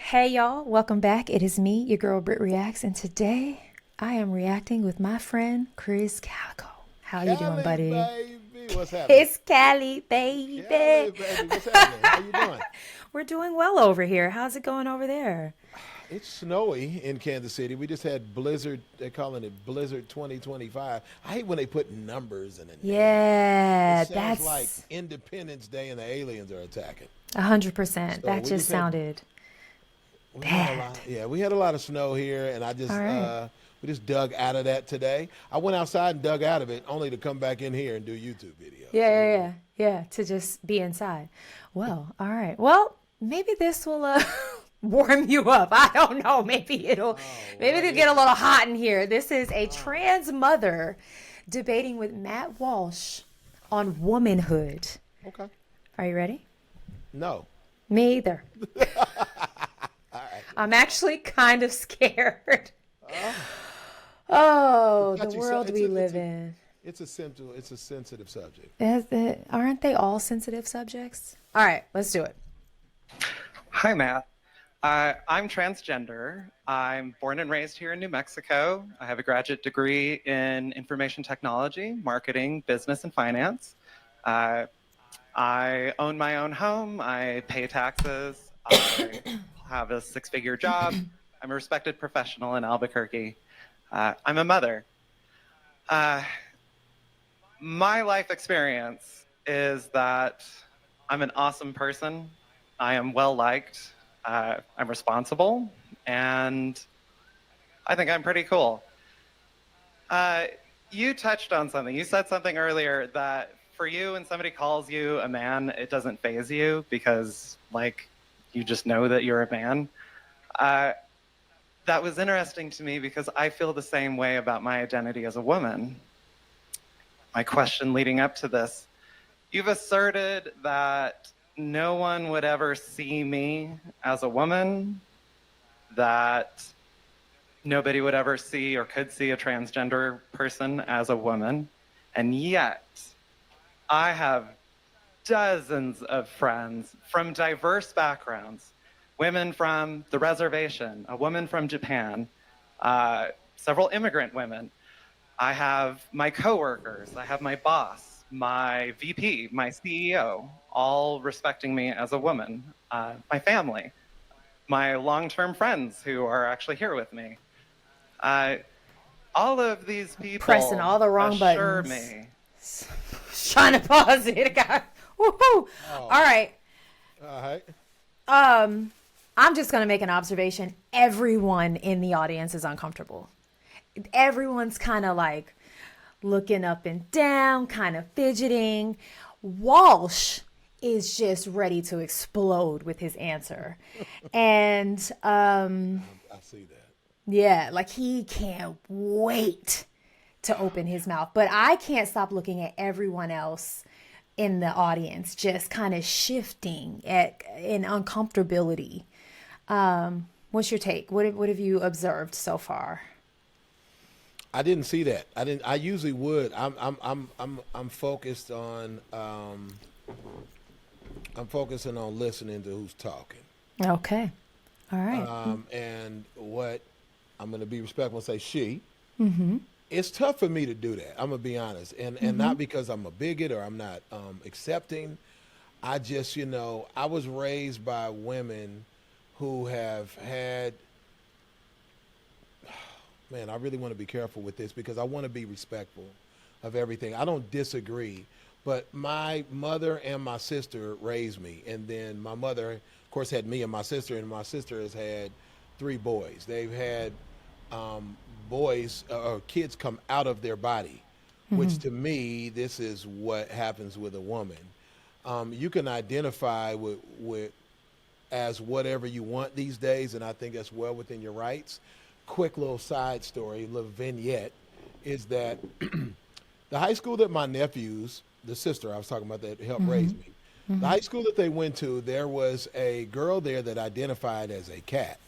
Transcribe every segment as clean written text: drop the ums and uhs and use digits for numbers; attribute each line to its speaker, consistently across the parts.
Speaker 1: Hey y'all, welcome back. It is me, your girl BrittReacts, and today I am reacting with my friend Krizz Kaliko. How you doing,
Speaker 2: Kelly,
Speaker 1: buddy?
Speaker 2: baby, what's happening?
Speaker 1: It's Cali, baby.
Speaker 2: Kelly, baby, what's happening? How you doing?
Speaker 1: We're doing well over here. How's it going over there?
Speaker 2: It's snowy in Kansas City. We just had blizzard. They're calling it Blizzard 2025. I hate when they put numbers in a name. It
Speaker 1: Yeah,
Speaker 2: sounds like
Speaker 1: that's
Speaker 2: Independence Day and the aliens are attacking.
Speaker 1: 100%.
Speaker 2: So
Speaker 1: That
Speaker 2: we
Speaker 1: just
Speaker 2: just had
Speaker 1: sounded
Speaker 2: we had a
Speaker 1: bad.
Speaker 2: lot. Yeah, we had a lot of snow here, and
Speaker 1: All right.
Speaker 2: we just dug out of that today. I went outside and dug out of it, only to come back in here and do YouTube videos.
Speaker 1: Yeah,
Speaker 2: So
Speaker 1: yeah,
Speaker 2: you
Speaker 1: yeah,
Speaker 2: know.
Speaker 1: yeah, to just be inside. Well, all right. Well, maybe this will warm you up. I don't know.
Speaker 2: Oh,
Speaker 1: Maybe
Speaker 2: what
Speaker 1: it'll get
Speaker 2: is
Speaker 1: a
Speaker 2: it?
Speaker 1: little hot in here. This is a
Speaker 2: Oh,
Speaker 1: trans mother debating with Matt Walsh on womanhood.
Speaker 2: okay.
Speaker 1: Are you ready?
Speaker 2: No.
Speaker 1: Me either.
Speaker 2: All right.
Speaker 1: I'm actually kind of scared.
Speaker 2: Oh,
Speaker 1: Oh, the
Speaker 2: got you. So
Speaker 1: world we live in.
Speaker 2: it's a sensitive subject.
Speaker 1: Aren't they all sensitive subjects? All right, let's do it.
Speaker 3: Hi, Matt. I'm transgender. I'm born and raised here in New Mexico. I have a graduate degree in information technology, marketing, business, and finance. Uh, I own my own home. I pay taxes. I have a six-figure job. I'm a respected professional in Albuquerque. I'm a mother. Uh, my life experience is that I'm an awesome person. I am well liked. I'm responsible, and I think I'm pretty cool. Uh, you touched on something. You said something earlier that for you, when somebody calls you a man, it doesn't faze you because, like, you just know that you're a man. Uh, that was interesting to me because I feel the same way about my identity as a woman. My question leading up to this, you've asserted that no one would ever see me as a woman, that nobody would ever see or could see a transgender person as a woman, and yet I have dozens of friends from diverse backgrounds, women from the reservation, a woman from Japan, several immigrant women. I have my coworkers, I have my boss, my VP, my CEO, all respecting me as a woman, my family, my long-term friends who are actually here with me. Uh, all of these
Speaker 1: Pressing
Speaker 3: people
Speaker 1: all the wrong
Speaker 3: assure
Speaker 1: buttons.
Speaker 3: me.
Speaker 1: Trying to pause it. Woohoo! All
Speaker 2: Oh,
Speaker 1: right.
Speaker 2: all right.
Speaker 1: I'm just gonna make an observation. Everyone in the audience is uncomfortable. Everyone's kind of like looking up and down, kind of fidgeting. Walsh is just ready to explode with his answer. And
Speaker 2: I see that.
Speaker 1: yeah, like he can't wait to open his mouth. But I can't stop looking at everyone else in the audience, just kind of shifting in uncomfortability. What's your take? What have you observed so far?
Speaker 2: I didn't see that. I didn't. I usually would. I'm focused on. I'm focusing on listening to who's talking.
Speaker 1: Okay. All right.
Speaker 2: And what I'm going to be respectful and say she. It's tough for me to do that. I'm gonna be honest, and not because I'm a bigot or I'm not accepting. I just, I was raised by women who have had. Man, I really want to be careful with this because I want to be respectful of everything. I don't disagree, but my mother and my sister raised me, and then my mother, of course, had me and my sister has had three boys. They've had boys or kids come out of their body, which to me, this is what happens with a woman. You can identify with as whatever you want these days, and I think that's well within your rights. Quick little side story, little vignette, is that the high school that my nephews, the sister I was talking about that helped raise me, the high school that they went to, there was a girl there that identified as a cat.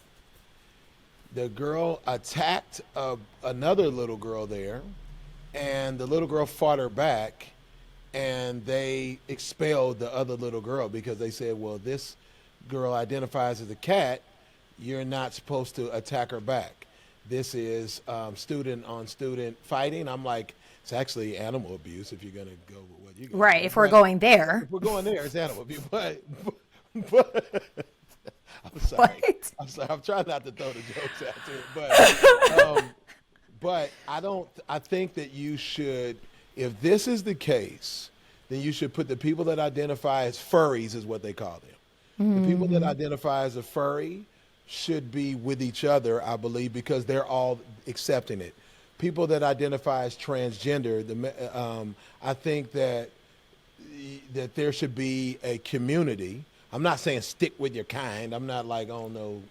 Speaker 2: The girl attacked another little girl there, and the little girl fought her back, and they expelled the other little girl because they said, well, this girl identifies as a cat, you're not supposed to attack her back. This is student on student fighting. I'm like, it's actually animal abuse if you're going to go with what you got.
Speaker 1: Right. If we're going there.
Speaker 2: If we're going there, it's animal abuse. But I'm sorry.
Speaker 1: What?
Speaker 2: I'm sorry. I'm trying not to throw the jokes out there. But I think that you should, if this is the case, then you should put the people that identify as furries, is what they call them. The people that identify as a furry should be with each other, I believe, because they're all accepting it. People that identify as transgender, I think that there should be a community. I'm not saying stick with your kind. I'm not like, oh no,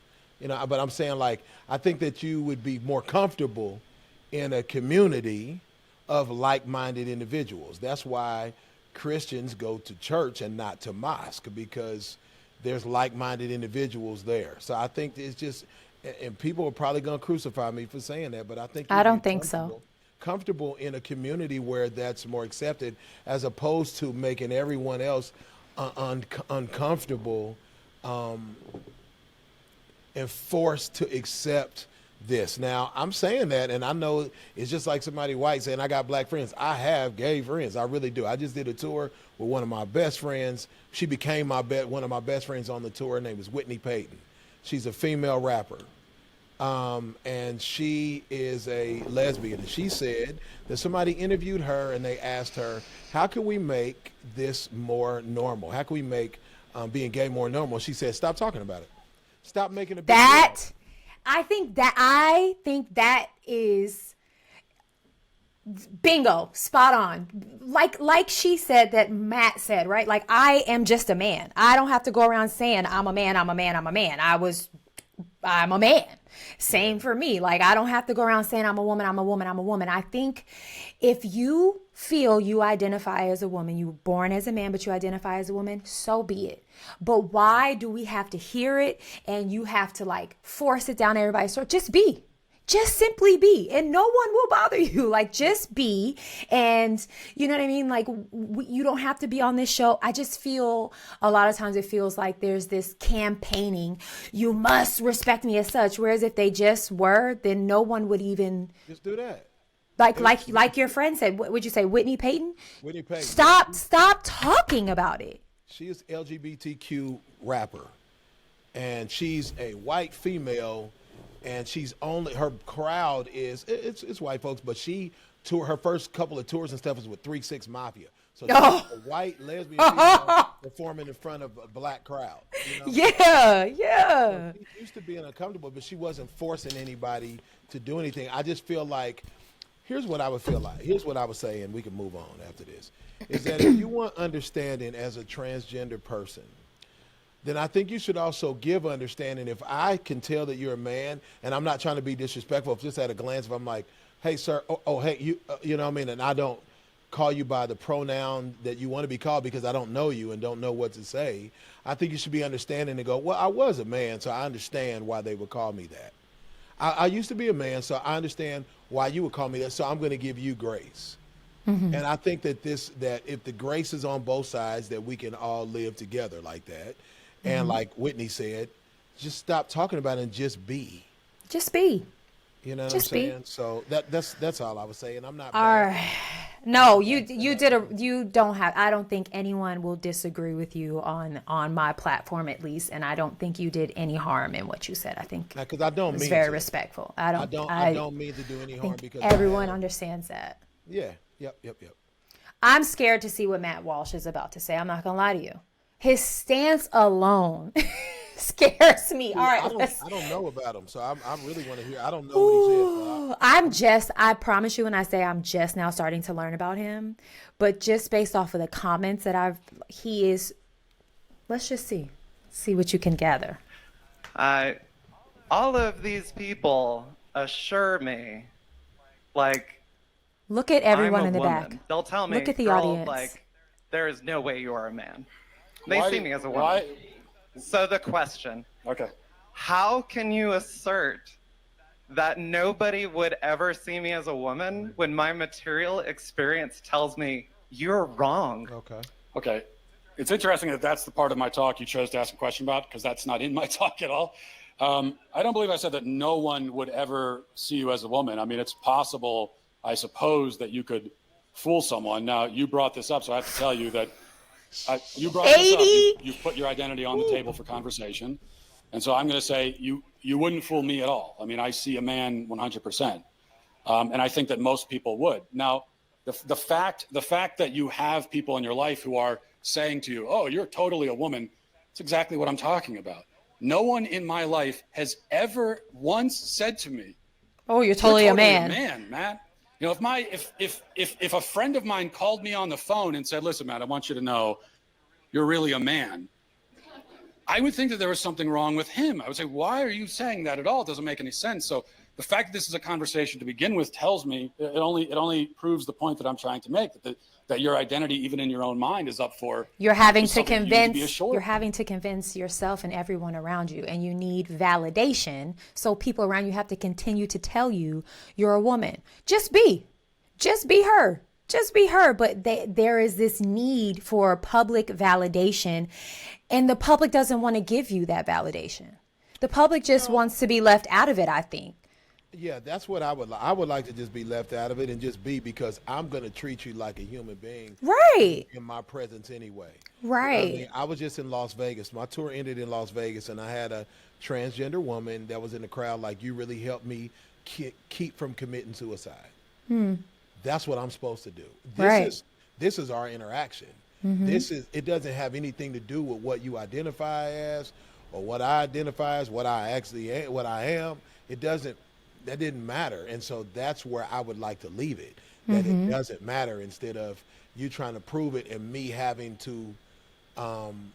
Speaker 2: but I'm saying like, I think that you would be more comfortable in a community of like-minded individuals. That's why Christians go to church and not to mosque, because there's like-minded individuals there. So I think it's just, and people are probably going to crucify me for saying that, but I think
Speaker 1: I don't think so.
Speaker 2: Comfortable in a community where that's more accepted, as opposed to making everyone else uncomfortable and forced to accept this. Now, I'm saying that, and I know it's just like somebody white saying, I got black friends. I have gay friends. I really do. I just did a tour with one of my best friends. She became one of my best friends on the tour. Her name was Whitney Payton. She's a female rapper. And she is a lesbian. And she said that somebody interviewed her and they asked her, how can we make this more normal? How can we make being gay more normal? She said, stop talking about it. Stop making a big deal.
Speaker 1: I think that is bingo, spot on. Like she said, that Matt said, right? Like, I am just a man. I don't have to go around saying I'm a man, I'm a man, I'm a man. I'm a man. Same for me. Like, I don't have to go around saying I'm a woman, I'm a woman, I'm a woman. I think if you feel you identify as a woman, you were born as a man, but you identify as a woman, so be it. But why do we have to hear it and you have to like force it down everybody's throat? Just be. Just simply be, and no one will bother you. Like, just be. And you know what I mean? Like, you don't have to be on this show. I just feel a lot of times it feels like there's this campaigning. You must respect me as such. Whereas if they just were, then no one would even
Speaker 2: just do that.
Speaker 1: Like your friend said, what would you say? Whitney Payton?
Speaker 2: Whitney Payton.
Speaker 1: Stop talking about it.
Speaker 2: She is LGBTQ rapper, and she's a white female. And her crowd is, it's white folks, but her first couple of tours and stuff is with 3 6 Mafia. So she's a white lesbian female performing in front of a black crowd.
Speaker 1: Yeah.
Speaker 2: So she used to being uncomfortable, but she wasn't forcing anybody to do anything. I just feel like, here's what I would feel like. Here's what I would say, and we can move on after this, is that if you want understanding as a transgender person, then I think you should also give understanding. If I can tell that you're a man, and I'm not trying to be disrespectful, if just at a glance, if I'm like, hey, sir, hey, you know what I mean? And I don't call you by the pronoun that you want to be called because I don't know you and don't know what to say, I think you should be understanding and go, well, I was a man, so I understand why they would call me that. I used to be a man, so I understand why you would call me that, so I'm going to give you grace. Mm-hmm. And I think that if the grace is on both sides, that we can all live together like that. And like Whitney said, just stop talking about it and just be.
Speaker 1: Just be.
Speaker 2: You know what I'm saying? So that's all I was saying. I'm not.
Speaker 1: All right. No, I don't think anyone will disagree with you on my platform, at least, and I don't think you did any harm in what you said. I think
Speaker 2: because I don't mean
Speaker 1: it's very respectful. I
Speaker 2: don't mean to do any harm because
Speaker 1: everyone understands that.
Speaker 2: Yeah. Yep.
Speaker 1: I'm scared to see what Matt Walsh is about to say. I'm not gonna lie to you. His stance alone scares me. All right,
Speaker 2: I don't know about him, so I really want to hear. I don't know what he's in.
Speaker 1: I promise you when I say I'm just now starting to learn about him, but just based off of the comments that let's just see what you can gather.
Speaker 3: All of these people assure me, like,
Speaker 1: look at everyone
Speaker 3: I'm a
Speaker 1: in the
Speaker 3: woman.
Speaker 1: back.
Speaker 3: They'll tell me,
Speaker 1: look at the
Speaker 3: girl,
Speaker 1: audience.
Speaker 3: like, there is no way you are a man. They see me as a woman.
Speaker 4: Why?
Speaker 3: So the question,
Speaker 4: okay,
Speaker 3: how can you assert that nobody would ever see me as a woman when my material experience tells me you're wrong?
Speaker 4: Okay. It's interesting that that's the part of my talk you chose to ask a question about, because that's not in my talk at all. I don't believe I said that no one would ever see you as a woman. I mean, it's possible, I suppose, that you could fool someone. Now, you brought this up, so I have to tell you that you brought this up. You've put your identity on the table for conversation. And so I'm going to say you wouldn't fool me at all. I mean, I see a man 100%. And I think that most people would. Now, the fact that you have people in your life who are saying to you, oh, you're totally a woman, it's exactly what I'm talking about. No one in my life has ever once said to me,
Speaker 1: oh, you're totally a man.
Speaker 4: Matt. You know, if a friend of mine called me on the phone and said, listen, Matt, I want you to know you're really a man, I would think that there was something wrong with him. I would say, why are you saying that at all? It doesn't make any sense. So the fact that this is a conversation to begin with tells me it only proves the point that I'm trying to make, that your identity, even in your own mind, is up for.
Speaker 1: You're having to convince yourself and everyone around you, and you need validation. So people around you have to continue to tell you you're a woman. Just be her. Just be her. But there is this need for public validation, and the public doesn't want to give you that validation. The public just wants to be left out of it, I think.
Speaker 2: Yeah, that's what I would like to just be left out of it and just be, because I'm going to treat you like a human being.
Speaker 1: Right.
Speaker 2: In my presence anyway.
Speaker 1: Right.
Speaker 2: I mean, I was just in Las Vegas. My tour ended in Las Vegas, and I had a transgender woman that was in the crowd like, you really helped me keep from committing suicide. That's what I'm supposed to do. This is our interaction. It doesn't have anything to do with what you identify as or what I identify as, what I am. That didn't matter. And so that's where I would like to leave it, that it doesn't matter, instead of you trying to prove it and me having to come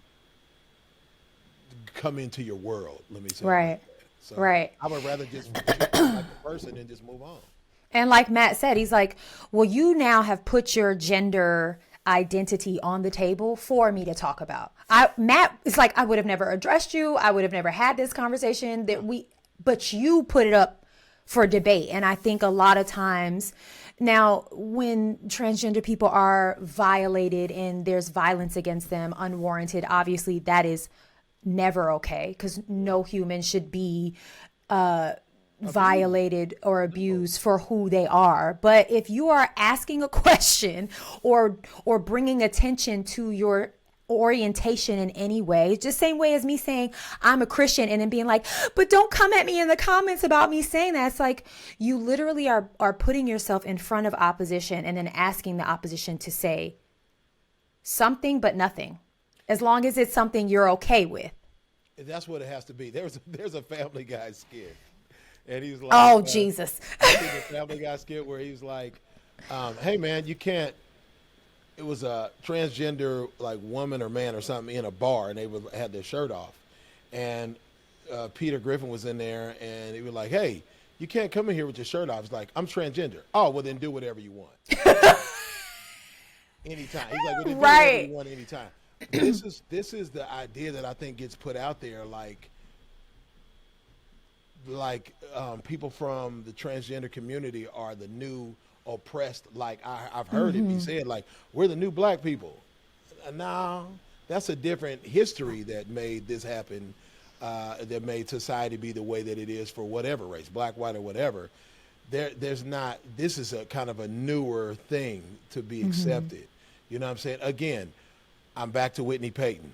Speaker 2: into your world. Let me say.
Speaker 1: Right.
Speaker 2: So
Speaker 1: right.
Speaker 2: I would rather just treat you like a person and just move on.
Speaker 1: And like Matt said, he's like, well, you now have put your gender identity on the table for me to talk about. Matt is like, I would have never addressed you. I would have never had this conversation but you put it up for debate. And I think a lot of times now, when transgender people are violated and there's violence against them, unwarranted, obviously that is never okay, because no human should be violated or abused for who they are. But if you are asking a question or bringing attention to your orientation in any way, just same way as me saying I'm a Christian and then being like, but don't come at me in the comments about me saying that. It's like you literally are putting yourself in front of opposition and then asking the opposition to say something but nothing, as long as it's something you're okay with.
Speaker 2: That's what it has to be. There's a Family Guy skit, and he's like,
Speaker 1: oh Jesus.
Speaker 2: I think a Family Guy skit where he's like, hey man, you can't. It was a transgender like woman or man or something in a bar, and they had their shirt off, and Peter Griffin was in there, and he was like, hey, you can't come in here with your shirt off. It's like, I'm transgender. Oh, well then do whatever you want. Anytime. He's like, well, then do whatever you want anytime. This is the idea that I think gets put out there, like people from the transgender community are the new oppressed. Like I've heard it be said, like, we're the new black people. No, that's a different history that made this happen, that made society be the way that it is for whatever race, black, white, or whatever. There's not, this is a kind of a newer thing to be accepted. You know what I'm saying? Again, I'm back to Whitney Payton.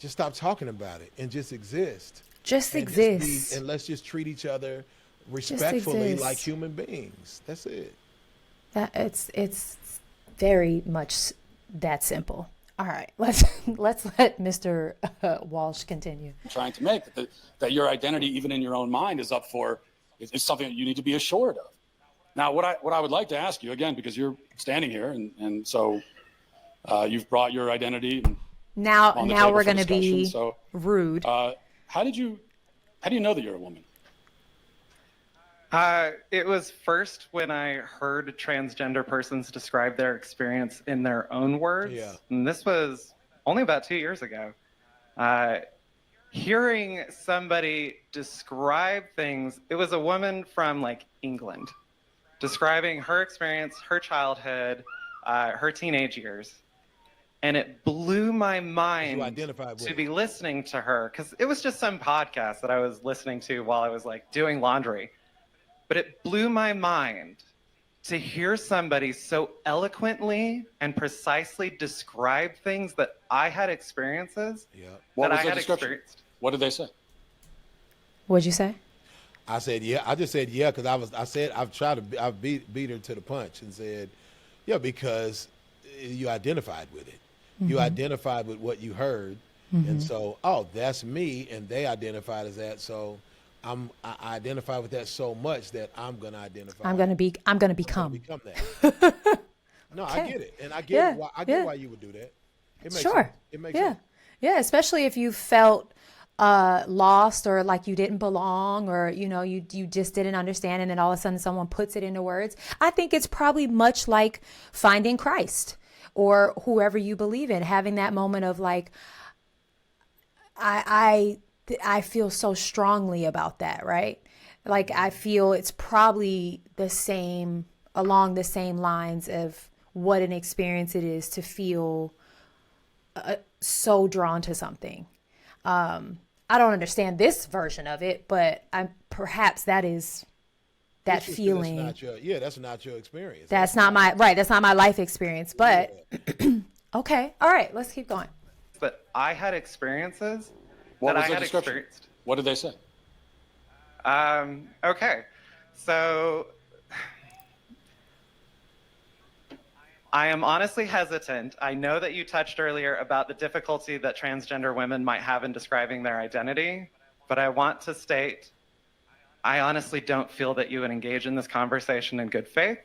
Speaker 2: Just stop talking about it and just exist.
Speaker 1: Just exist.
Speaker 2: And let's just treat each other respectfully like human beings. That's it.
Speaker 1: It's very much that simple. All right, let's let Mr. Walsh continue.
Speaker 4: I'm trying to make that your identity, even in your own mind, is up for is something that you need to be assured of. Now, what I would like to ask you again, because you're standing here, and so you've brought your identity.
Speaker 1: Now we're going to be rude.
Speaker 4: How do you know that you're a woman?
Speaker 3: It was first when I heard transgender persons describe their experience in their own words.
Speaker 2: Yeah.
Speaker 3: And this was only about 2 years ago. Hearing somebody describe things, it was a woman from like England, describing her experience, her childhood, her teenage years. And it blew my
Speaker 2: You
Speaker 3: mind
Speaker 2: identified with
Speaker 3: to
Speaker 2: it.
Speaker 3: be listening to her, because it was just some podcast that I was listening to while I was like doing laundry. But it blew my mind to hear somebody so eloquently and precisely describe things that I had experiences
Speaker 2: Yeah.
Speaker 4: What
Speaker 3: that
Speaker 4: was
Speaker 3: I
Speaker 4: the
Speaker 3: had
Speaker 4: description?
Speaker 3: experienced.
Speaker 4: What did they say?
Speaker 1: What'd you say?
Speaker 2: I said, yeah. I just said, yeah, because I've beat her to the punch and said, yeah, because you identified with it. You identified with what you heard. And so, oh, that's me. And they identified as that. So I identify with that so much that I'm going to identify.
Speaker 1: I'm gonna
Speaker 2: I'm
Speaker 1: become.
Speaker 2: gonna become that. No, I
Speaker 1: Okay.
Speaker 2: get it. And I get
Speaker 1: Yeah,
Speaker 2: why
Speaker 1: yeah.
Speaker 2: you would do that. It makes
Speaker 1: Sure.
Speaker 2: sense. It makes
Speaker 1: Yeah.
Speaker 2: sense.
Speaker 1: Yeah. Especially if you felt lost or like you didn't belong or you just didn't understand, and then all of a sudden someone puts it into words. I think it's probably much like finding Christ or whoever you believe in, having that moment of like, I feel so strongly about that, right? Like I feel it's probably the same, along the same lines of what an experience it is to feel so drawn to something. I don't understand this version of it, but perhaps that is that
Speaker 2: It's just 'cause
Speaker 1: feeling.
Speaker 2: that's not your experience.
Speaker 1: That's not my right. That's not my life experience. But okay, all right, let's keep going.
Speaker 3: But I had experiences
Speaker 4: What
Speaker 3: that
Speaker 4: was
Speaker 3: I
Speaker 4: the
Speaker 3: had
Speaker 4: description?
Speaker 3: experienced.
Speaker 4: What did they say?
Speaker 3: Okay. So I am honestly hesitant. I know that you touched earlier about the difficulty that transgender women might have in describing their identity, but I want to state I honestly don't feel that you would engage in this conversation in good faith.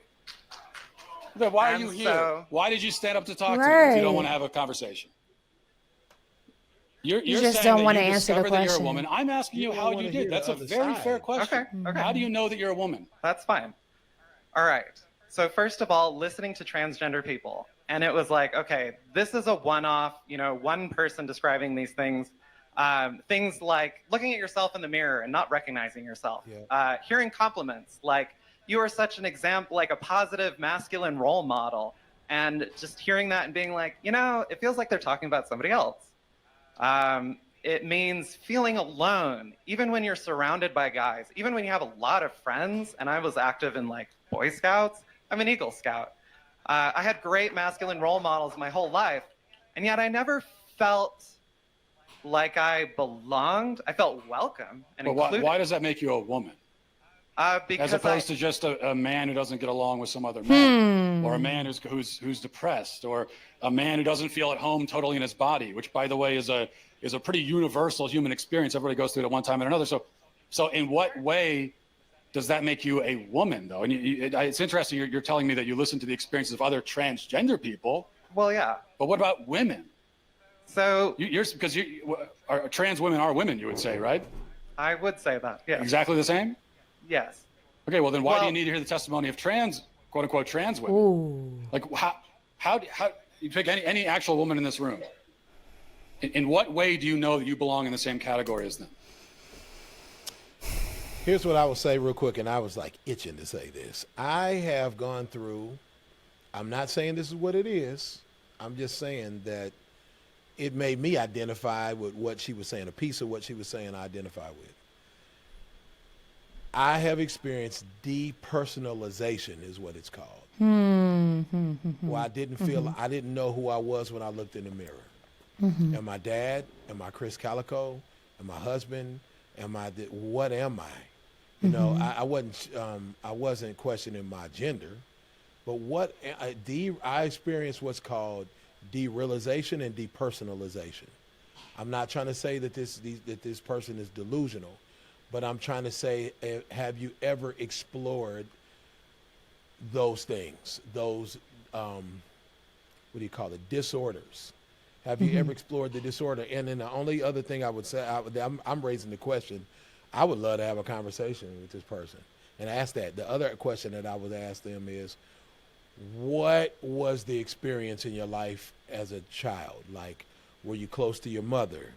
Speaker 4: Then why are
Speaker 3: And
Speaker 4: you here?
Speaker 3: so-
Speaker 4: Why did you stand up to talk to me if you don't
Speaker 1: Right.
Speaker 4: want to have a conversation? You're
Speaker 1: just
Speaker 4: saying
Speaker 1: don't
Speaker 4: that
Speaker 1: wanna
Speaker 4: you
Speaker 1: answer the
Speaker 4: discovered that you're a
Speaker 1: question.
Speaker 4: woman. I'm asking you
Speaker 2: You don't
Speaker 4: how
Speaker 2: wanna
Speaker 4: you
Speaker 2: hear
Speaker 4: did.
Speaker 2: the
Speaker 4: That's a
Speaker 2: other
Speaker 4: very
Speaker 2: side.
Speaker 4: fair question.
Speaker 3: Okay.
Speaker 4: How do you know that you're a woman?
Speaker 3: That's fine. All right. So first of all, listening to transgender people, and it was like, okay, this is a one-off, one person describing these things. Things like looking at yourself in the mirror and not recognizing yourself.
Speaker 2: Yeah.
Speaker 3: Hearing compliments like, you are such an example, like a positive masculine role model. And just hearing that and being like, it feels like they're talking about somebody else. It means feeling alone, even when you're surrounded by guys, even when you have a lot of friends. And I was active in like Boy Scouts. I'm an Eagle Scout. I had great masculine role models my whole life. And yet I never felt like I belonged. I felt welcome and
Speaker 4: But
Speaker 3: included.
Speaker 4: why does that make you a woman?
Speaker 3: Because
Speaker 4: As opposed to just a man who doesn't get along with some other man, or a man who's depressed, or a man who doesn't feel at home totally in his body, which, by the way, is a pretty universal human experience. Everybody goes through it at one time or another. So in what way does that make you a woman, though? And it's interesting. You're telling me that you listen to the experiences of other transgender people.
Speaker 3: Well, yeah.
Speaker 4: But what about women?
Speaker 3: So
Speaker 4: Because trans women are women, you would say, right?
Speaker 3: I would say that. Yes.
Speaker 4: Exactly the same?
Speaker 3: Yes.
Speaker 4: Okay, well, then why do
Speaker 3: Well-
Speaker 4: you need to hear the testimony of quote unquote, trans women?
Speaker 1: Ooh.
Speaker 4: Like, how you pick any actual woman in this room? In what way do you know that you belong in the same category as them?
Speaker 2: Here's what I will say real quick, and I was like itching to say this. I have gone through, I'm not saying this is what it is. I'm just saying that it made me identify with what she was saying. A piece of what she was saying I identify with. I have experienced depersonalization is what it's called. Where I didn't feel, I didn't know who I was when I looked in the mirror. Am I dad? Am I Chris Kaliko? Am I husband? What am I? I wasn't questioning my gender, but I experienced what's called derealization and depersonalization. I'm not trying to say that this person is delusional, but I'm trying to say, have you ever explored those things, those, disorders? Have you ever explored the disorder? And then the only other thing I would say, I'm raising the question, I would love to have a conversation with this person and ask that. The other question that I would ask them is, what was the experience in your life as a child? Like, were you close to your mother?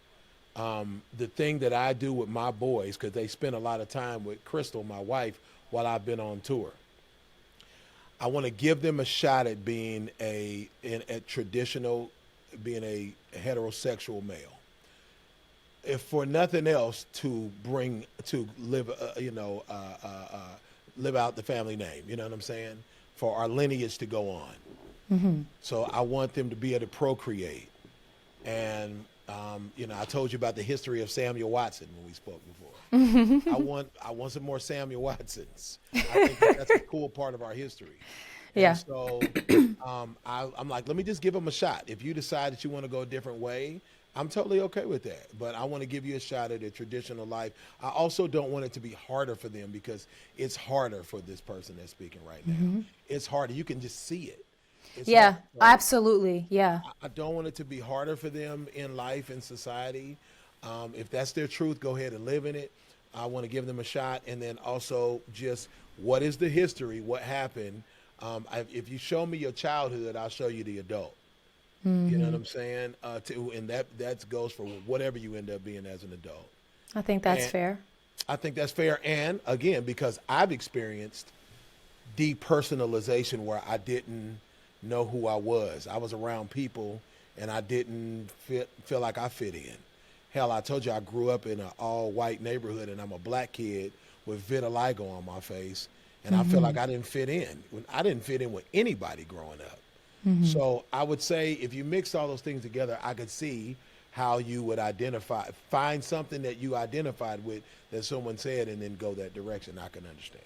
Speaker 2: The thing that I do with my boys, because they spend a lot of time with Crystal, my wife, while I've been on tour. I want to give them a shot at being a traditional being a heterosexual male. If for nothing else, to live, live out the family name. You know what I'm saying? For our lineage to go on. Mm-hmm. So I want them to be able to procreate. And, I told you about the history of Samuel Watson when we spoke before. I want some more Samuel Watsons. I think that's a cool part of our history.
Speaker 1: Yeah.
Speaker 2: And so I'm like, let me just give them a shot. If you decide that you want to go a different way, I'm totally okay with that. But I want to give you a shot at a traditional life. I also don't want it to be harder for them, because it's harder for this person that's speaking right now. Mm-hmm. It's harder. You can just see it. It's
Speaker 1: yeah,
Speaker 2: hard.
Speaker 1: absolutely. Yeah.
Speaker 2: I don't want it to be harder for them in life and society. If that's their truth, go ahead and live in it. I want to give them a shot. And then also just, what is the history? What happened? If you show me your childhood, I'll show you the adult. Mm-hmm. You know what I'm saying? And that goes for whatever you end up being as an adult.
Speaker 1: I think that's fair.
Speaker 2: I think that's fair. And again, because I've experienced depersonalization where I didn't know who I was. I was around people and I didn't feel like I fit in. Hell, I told you I grew up in an all-white neighborhood, and I'm a black kid with vitiligo on my face, and I feel like I didn't fit in. I didn't fit in with anybody growing up. Mm-hmm. So I would say if you mix all those things together, I could see how you would find something that you identified with that someone said, and then go that direction. I can understand.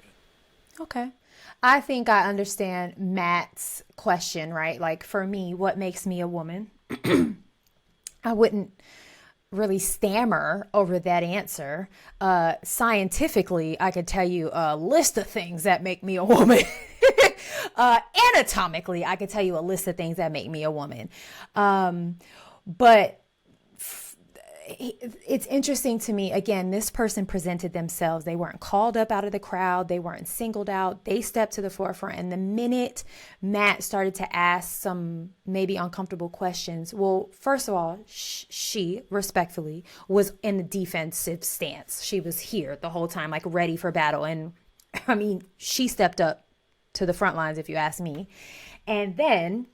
Speaker 1: Okay. I think I understand Matt's question, right? Like, for me, what makes me a woman? I wouldn't really stammer over that answer. Scientifically, I could tell you a list of things that make me a woman. Anatomically, I could tell you a list of things that make me a woman. But it's interesting to me. Again, this person presented themselves. They weren't called up out of the crowd. They weren't singled out. They stepped to the forefront. And the minute Matt started to ask some maybe uncomfortable questions, well, first of all, she respectfully was in the defensive stance. She was here the whole time, like ready for battle. And I mean, she stepped up to the front lines, if you ask me. And then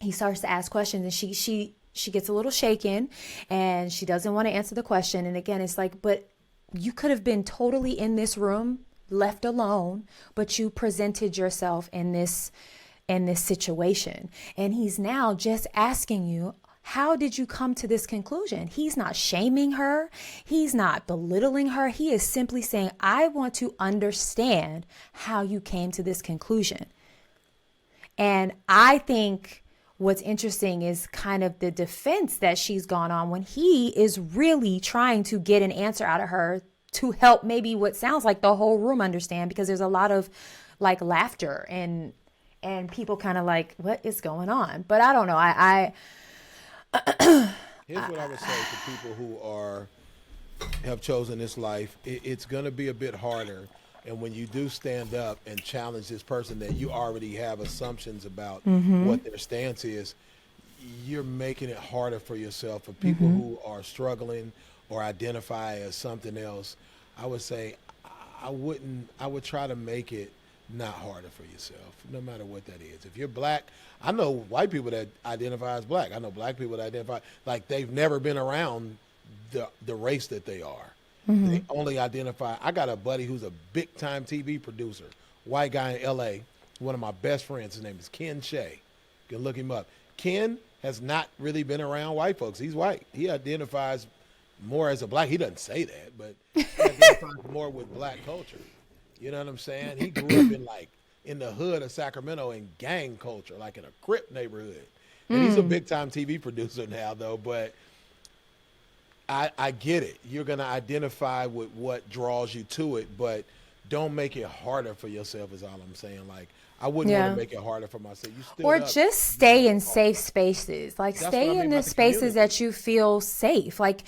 Speaker 1: he starts to ask questions, and she gets a little shaken, and she doesn't want to answer the question. And again, it's like, but you could have been totally in this room, left alone, but you presented yourself in this situation. And he's now just asking you, how did you come to this conclusion? He's not shaming her. He's not belittling her. He is simply saying, I want to understand how you came to this conclusion. And I think what's interesting is kind of the defense that she's gone on when he is really trying to get an answer out of her to help maybe what sounds like the whole room understand, because there's a lot of like laughter and people kind of like, what is going on? But I don't know.
Speaker 2: Here's what I would say to people who have chosen this life. It's going to be a bit harder. And when you do stand up and challenge this person that you already have assumptions about what their stance is, you're making it harder for yourself. For people who are struggling or identify as something else, I would say I would try to make it not harder for yourself, no matter what that is. If you're black, I know white people that identify as black. I know black people that identify like they've never been around the race that they are. They only identify. I got a buddy who's a big time TV producer, white guy in LA, one of my best friends. His name is Ken Shea. You can look him up. Ken has not really been around white folks. He's white. He identifies more as a black. He doesn't say that, but he identifies more with black culture. You know what I'm saying? He grew up in the hood of Sacramento in gang culture, like in a Crip neighborhood. And he's a big time TV producer now, though, but I get it. You're going to identify with what draws you to it, but don't make it harder for yourself is all I'm saying. Like, I wouldn't want to make it harder for myself.
Speaker 1: Or just stay in safe spaces. Like, stay in the spaces that you feel safe. Like,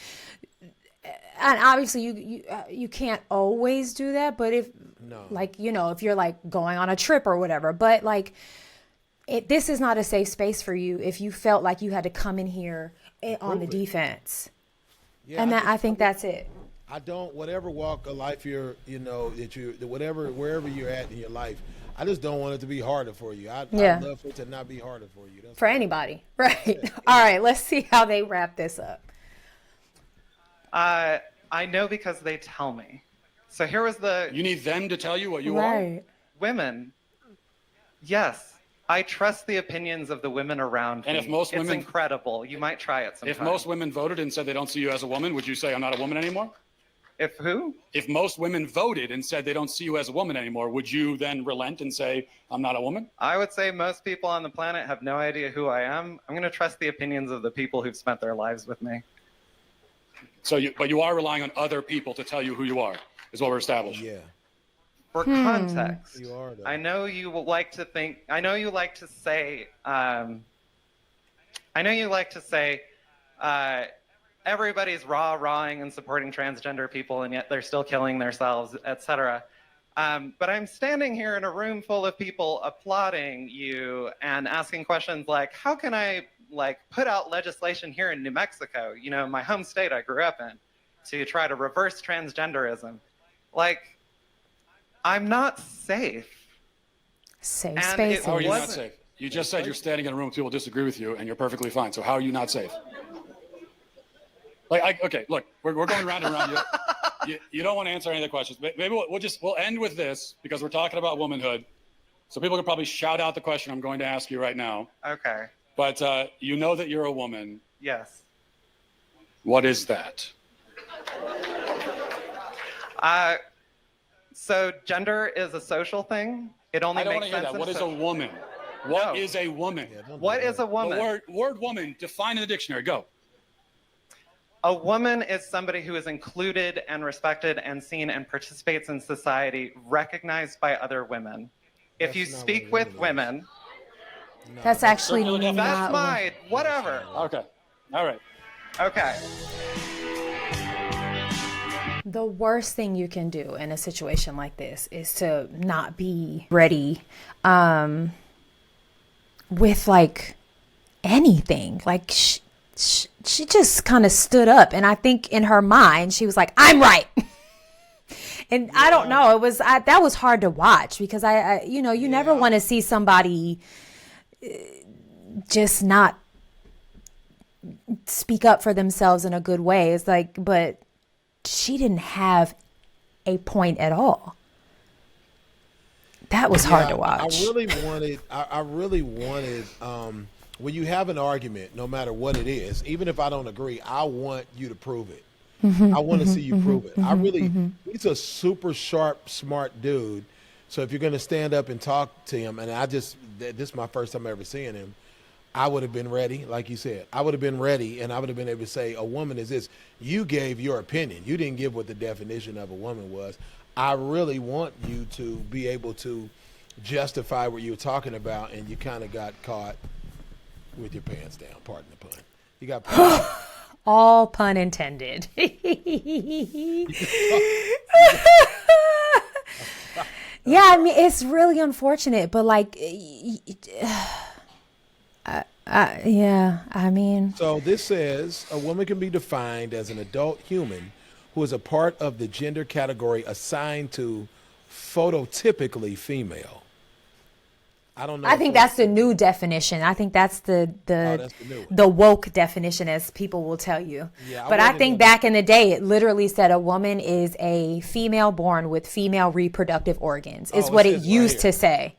Speaker 1: and obviously you can't always do that, but if you're like going on a trip or whatever, but like this is not a safe space for you if you felt like you had to come in here on the defense. Yeah, and I think that's it.
Speaker 2: Whatever walk of life wherever you're at in your life, I just don't want it to be harder for you. I'd love for it to not be harder for you.
Speaker 1: For anybody, right? Yeah. All right, let's see how they wrap this up.
Speaker 3: I know because they tell me. So here was the...
Speaker 4: You need them to tell you what you are?
Speaker 3: Women. Yes. I trust the opinions of the women around me.
Speaker 4: And if most women...
Speaker 3: It's incredible. You might try it sometime.
Speaker 4: If most women voted and said they don't see you as a woman, would you say I'm not a woman anymore?
Speaker 3: If who?
Speaker 4: If most women voted and said they don't see you as a woman anymore, would you then relent and say I'm not a woman?
Speaker 3: I would say most people on the planet have no idea who I am. I'm going to trust the opinions of the people who've spent their lives with me.
Speaker 4: So but you are relying on other people to tell you who you are, is what we're establishing.
Speaker 2: Yeah.
Speaker 3: For context,
Speaker 2: you are, though.
Speaker 3: I know you like to think, I know you like to say, everybody's rah-rahing and supporting transgender people, and yet they're still killing themselves, etc. But I'm standing here in a room full of people applauding you and asking questions like, how can I put out legislation here in New Mexico, my home state I grew up in, to try to reverse transgenderism? I'm not safe.
Speaker 1: Safe space.
Speaker 4: How are you not safe? You just said you're standing in a room with people who disagree with you, and you're perfectly fine. So how are you not safe? Okay, look, we're going round and round. You don't want to answer any of the questions. Maybe we'll end with this because we're talking about womanhood. So people can probably shout out the question I'm going to ask you right now.
Speaker 3: Okay.
Speaker 4: But you know that you're a woman.
Speaker 3: Yes.
Speaker 4: What is that?
Speaker 3: So gender is a social thing. It only makes sense. I don't want to hear that.
Speaker 4: What is a woman? What is a woman?
Speaker 3: What is a woman?
Speaker 4: The word woman, define in the dictionary. Go.
Speaker 3: A woman is somebody who is included and respected and seen and participates in society, recognized by other women. If you speak with women...
Speaker 1: No. That's actually not...
Speaker 3: That's mine. Whatever.
Speaker 4: Okay. All right.
Speaker 3: Okay.
Speaker 1: The worst thing you can do in a situation like this is to not be ready with anything. She just kind of stood up, and I think in her mind she was like, I'm right. And I don't know, that was hard to watch because you never want to see somebody just not speak up for themselves in a good way. It's but she didn't have a point at all. That was hard to watch.
Speaker 2: I really wanted, when you have an argument, no matter what it is, even if I don't agree, I want you to prove it. I want to see you prove it. He's a super sharp, smart dude. So if you're going to stand up and talk to him, and this is my first time ever seeing him, I would have been ready, like you said. I would have been ready, and I would have been able to say, a woman is this. You gave your opinion. You didn't give what the definition of a woman was. I really want you to be able to justify what you were talking about, and you kind of got caught with your pants down, pardon the pun. You got
Speaker 1: all pun intended. Yeah, I mean, it's really unfortunate, but yeah, I mean.
Speaker 2: So this says a woman can be defined as an adult human who is a part of the gender category assigned to phototypically female. I don't know.
Speaker 1: I think that's the new definition. I think that's the woke definition, as people will tell you. Yeah, but I think back in the day, it literally said a woman is a female born with female reproductive organs. Is what it used to say.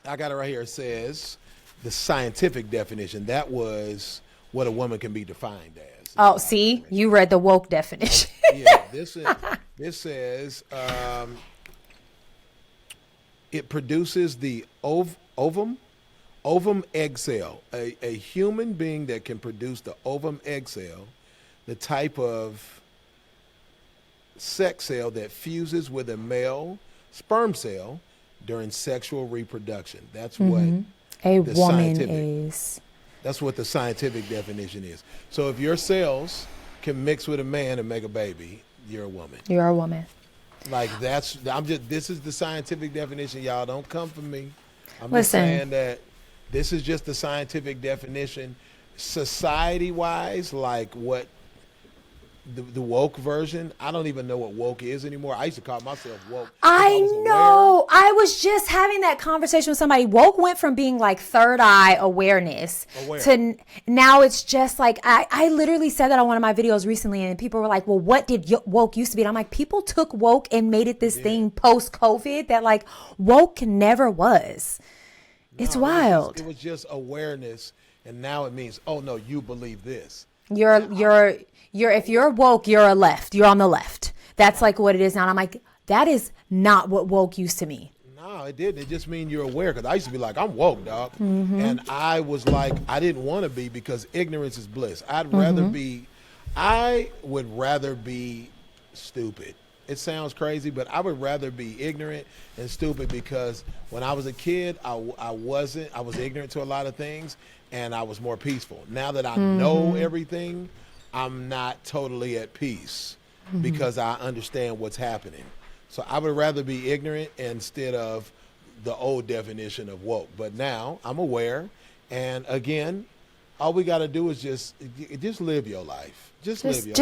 Speaker 2: I got it right here. It says the scientific definition. That was what a woman can be defined as.
Speaker 1: Oh, see, you read the woke definition.
Speaker 2: Yeah, this says it produces the ovum egg cell, a human being that can produce the ovum egg cell, the type of sex cell that fuses with a male sperm cell during sexual reproduction. That's what
Speaker 1: a woman is.
Speaker 2: That's what the scientific definition is. So if your cells can mix with a man and make a baby, you're a woman.
Speaker 1: You're a woman.
Speaker 2: This is the scientific definition. Y'all don't come for me. I'm
Speaker 1: Listen.
Speaker 2: Just saying that this is just the scientific definition. Society-wise, what the woke version. I don't even know what woke is anymore. I used to call myself woke.
Speaker 1: I know. I was just having that conversation with somebody. Woke went from being like third eye awareness to now it's just like, I literally said that on one of my videos recently, and people were like, well, what did woke used to be? And I'm like, people took woke and made it this thing post-COVID that like woke never was. It's wild.
Speaker 2: It was just awareness, and now it means, oh no, you believe this.
Speaker 1: If you're woke, you're a left. You're on the left. That's like what it is now. And I'm like, that is not what woke used to mean.
Speaker 2: No, it didn't. It just means you're aware. Because I used to be like, I'm woke, dog. And I was like, I didn't want to be because ignorance is bliss. I would rather be stupid. It sounds crazy, but I would rather be ignorant and stupid because when I was a kid, I was ignorant to a lot of things and I was more peaceful. Now that I know everything, I'm not totally at peace because I understand what's happening. So I would rather be ignorant instead of the old definition of woke. But now I'm aware. And again, all we got to do is just live your life. Just live your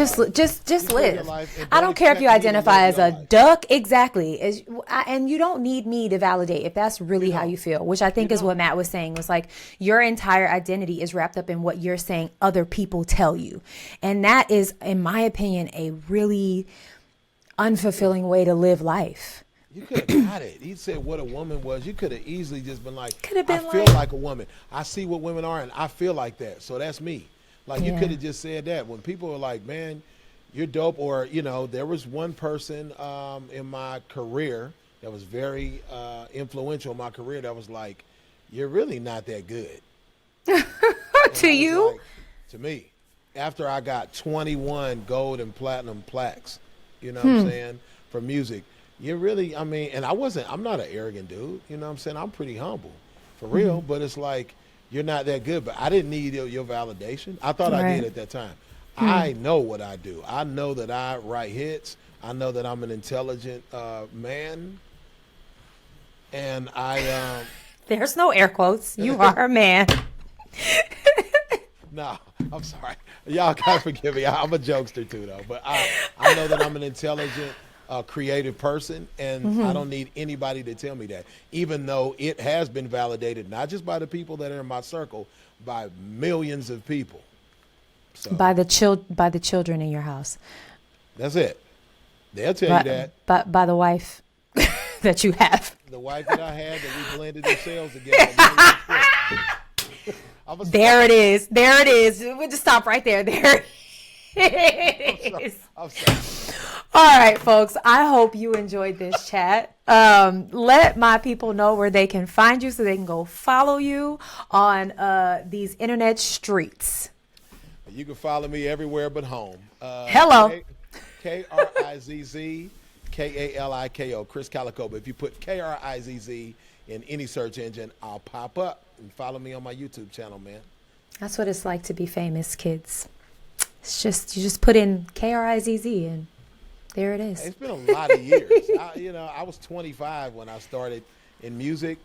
Speaker 2: life. I
Speaker 1: don't care if you identify as a duck. Exactly. And you don't need me to validate if that's really how you feel, which I think is what Matt was saying, was like your entire identity is wrapped up in what you're saying other people tell you. And that is, in my opinion, a really unfulfilling way to live life.
Speaker 2: You could have got it. He said what a woman was. You could have easily just been like, I feel like a woman. I see what women are and I feel like that. So that's me. Like you could have just said that. When people are like, man, you're dope. Or, you know, there was one person in my career that was very influential in my career that was like, you're really not that good.
Speaker 1: To you?
Speaker 2: Like, to me. After I got 21 gold and platinum plaques, you know what I'm saying, for music. You're really, I mean, and I'm not an arrogant dude. You know what I'm saying? I'm pretty humble, for real. But it's like, you're not that good. But I didn't need your validation. I thought I did at that time. I know what I do. I know that I write hits. I know that I'm an intelligent man. And I...
Speaker 1: There's no air quotes. You are a man.
Speaker 2: No, I'm sorry. Y'all gotta forgive me. I'm a jokester too, though. But I know that I'm an intelligent, creative person, and I don't need anybody to tell me that. Even though it has been validated, not just by the people that are in my circle, by millions of people. So,
Speaker 1: by the children in your house.
Speaker 2: That's it. They'll tell you that.
Speaker 1: By the wife that you have.
Speaker 2: The wife that I had that we blended the cells together. There
Speaker 1: it is. There it is. We'll just stop right there. There it is.
Speaker 2: I'm sorry.
Speaker 1: All right, folks. I hope you enjoyed this chat. Let my people know where they can find you so they can go follow you on these internet streets.
Speaker 2: You can follow me everywhere but home.
Speaker 1: Hello.
Speaker 2: Krizz Kaliko, Krizz Kaliko. But if you put Krizz in any search engine, I'll pop up. And follow me on my YouTube channel, man.
Speaker 1: That's what it's like to be famous, kids. It's just, you just put in Krizz and there it is.
Speaker 2: It's been a lot of years. I was 25 when I started in music,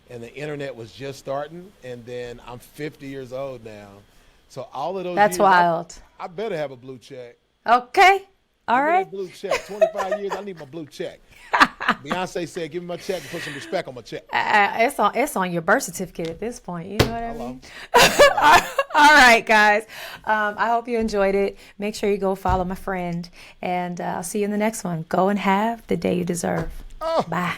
Speaker 2: and the internet was just starting. And then I'm 50 years old now. So all of those
Speaker 1: That's
Speaker 2: years,
Speaker 1: wild.
Speaker 2: I better have a blue check.
Speaker 1: Okay. All right.
Speaker 2: Blue check. 25 years, I need my blue check. Beyonce said, give me my check and put some respect on my check.
Speaker 1: It's on your birth certificate at this point. You know what I mean? All right, guys. I hope you enjoyed it. Make sure you go follow my friend. And I'll see you in the next one. Go and have the day you deserve. Bye.